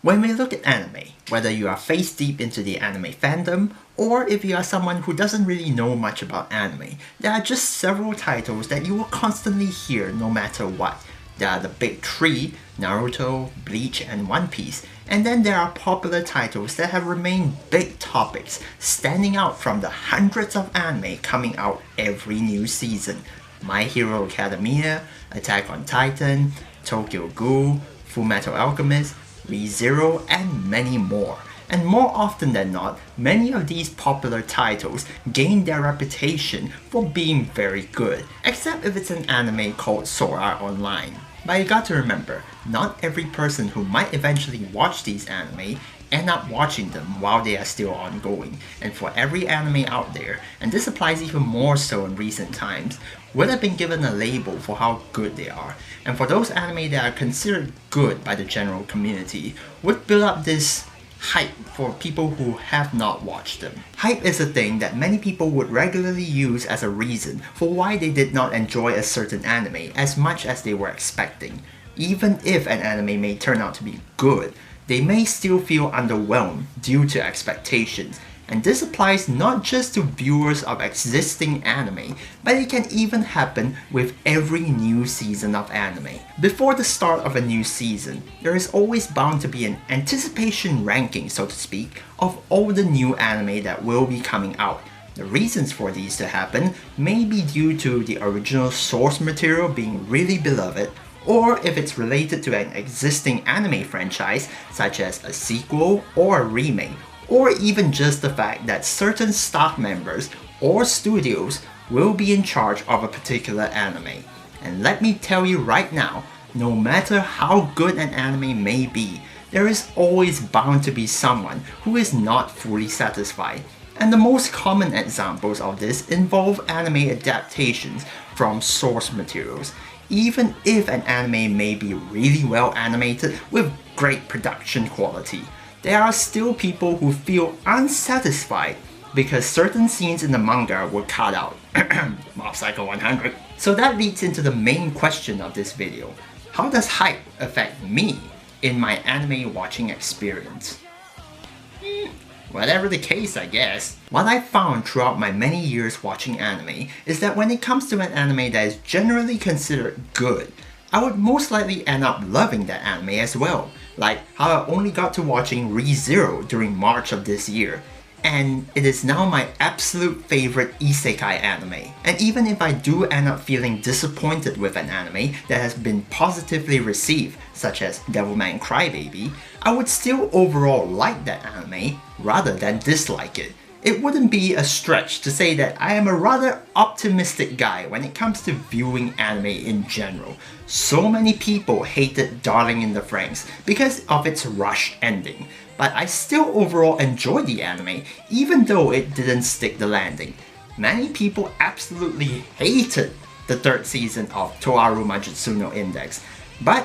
When we look at anime, whether you are face deep into the anime fandom, or if you are someone who doesn't really know much about anime, there are just several titles that you will constantly hear no matter what. There are the big three, Naruto, Bleach, and One Piece, and then there are popular titles that have remained big topics, standing out from the hundreds of anime coming out every new season. My Hero Academia, Attack on Titan, Tokyo Ghoul, Fullmetal Alchemist, Re:Zero, and many more. And more often than not, many of these popular titles gain their reputation for being very good, except if it's an anime called Sword Art Online. But you got to remember, not every person who might eventually watch these anime end up watching them while they are still ongoing. And for every anime out there, and this applies even more so in recent times, would have been given a label for how good they are. And for those anime that are considered good by the general community, would build up this hype for people who have not watched them. Hype is a thing that many people would regularly use as a reason for why they did not enjoy a certain anime as much as they were expecting. Even if an anime may turn out to be good, they may still feel underwhelmed due to expectations. And this applies not just to viewers of existing anime, but it can even happen with every new season of anime. Before the start of a new season, there is always bound to be an anticipation ranking, so to speak, of all the new anime that will be coming out. The reasons for these to happen may be due to the original source material being really beloved, or if it's related to an existing anime franchise, such as a sequel or a remake, or even just the fact that certain staff members or studios will be in charge of a particular anime. And let me tell you right now, no matter how good an anime may be, there is always bound to be someone who is not fully satisfied. And the most common examples of this involve anime adaptations from source materials. Even if an anime may be really well animated with great production quality, there are still people who feel unsatisfied because certain scenes in the manga were cut out. Mob Psycho 100. So that leads into the main question of this video. How does hype affect me in my anime watching experience? Whatever the case, I guess. What I found throughout my many years watching anime is that when it comes to an anime that is generally considered good, I would most likely end up loving that anime as well. Like how I only got to watching Re:Zero during March of this year, and it is now my absolute favorite isekai anime. And even if I do end up feeling disappointed with an anime that has been positively received, such as Devilman Crybaby, I would still overall like that anime rather than dislike it. It wouldn't be a stretch to say that I am a rather optimistic guy when it comes to viewing anime in general. So many people hated Darling in the Franxx because of its rushed ending, but I still overall enjoyed the anime even though it didn't stick the landing. Many people absolutely hated the third season of Toaru Majutsu no Index, but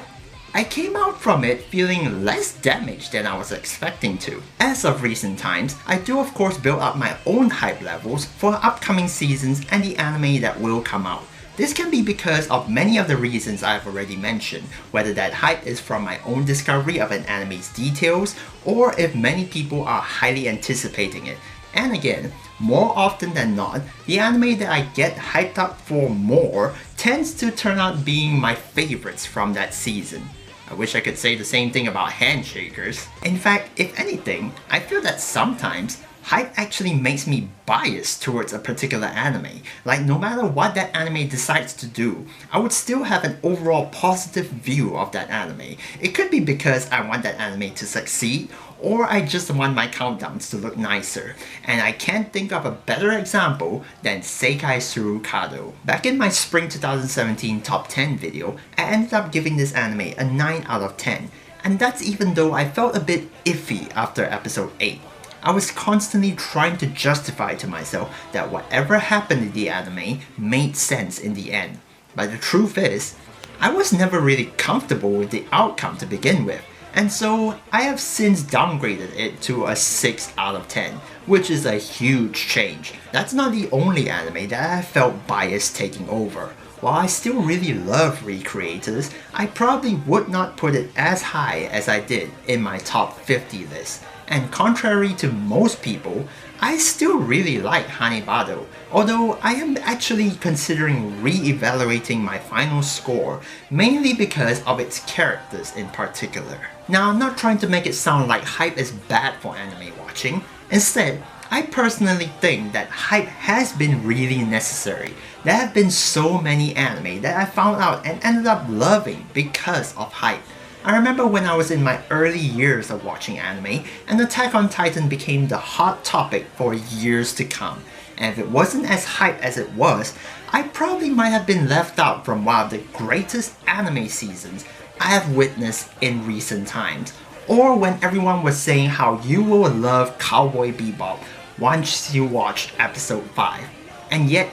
I came out from it feeling less damaged than I was expecting to. As of recent times, I do of course build up my own hype levels for upcoming seasons and the anime that will come out. This can be because of many of the reasons I have already mentioned, whether that hype is from my own discovery of an anime's details, or if many people are highly anticipating it. And again, more often than not, the anime that I get hyped up for more tends to turn out being my favorites from that season. I wish I could say the same thing about Handshakers. In fact, if anything, I feel that sometimes hype actually makes me biased towards a particular anime. Like no matter what that anime decides to do, I would still have an overall positive view of that anime. It could be because I want that anime to succeed, or I just want my countdowns to look nicer. And I can't think of a better example than Seikai Surukado. Back in my spring 2017 top 10 video, I ended up giving this anime a 9 out of 10. And that's even though I felt a bit iffy after episode 8. I was constantly trying to justify to myself that whatever happened in the anime made sense in the end. But the truth is, I was never really comfortable with the outcome to begin with. And so I have since downgraded it to a 6 out of 10, which is a huge change. That's not the only anime that I felt bias taking over. While I still really love Recreators, I probably would not put it as high as I did in my top 50 list. And contrary to most people, I still really like Hanebado, although I am actually considering re-evaluating my final score, mainly because of its characters in particular. Now, I'm not trying to make it sound like hype is bad for anime watching. Instead, I personally think that hype has been really necessary. There have been so many anime that I found out and ended up loving because of hype. I remember when I was in my early years of watching anime, and Attack on Titan became the hot topic for years to come. And if it wasn't as hype as it was, I probably might have been left out from one of the greatest anime seasons I have witnessed in recent times. Or when everyone was saying how you will love Cowboy Bebop once you watch episode 5. And yet,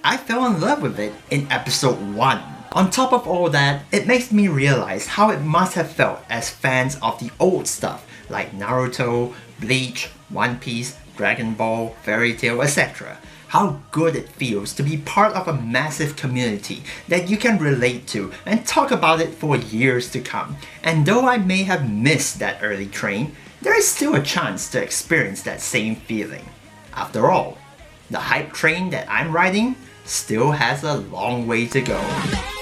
I fell in love with it in episode 1. On top of all that, it makes me realize how it must have felt as fans of the old stuff like Naruto, Bleach, One Piece, Dragon Ball, Fairy Tail, etc. How good it feels to be part of a massive community that you can relate to and talk about it for years to come. And though I may have missed that early train, there is still a chance to experience that same feeling. After all, the hype train that I'm riding still has a long way to go.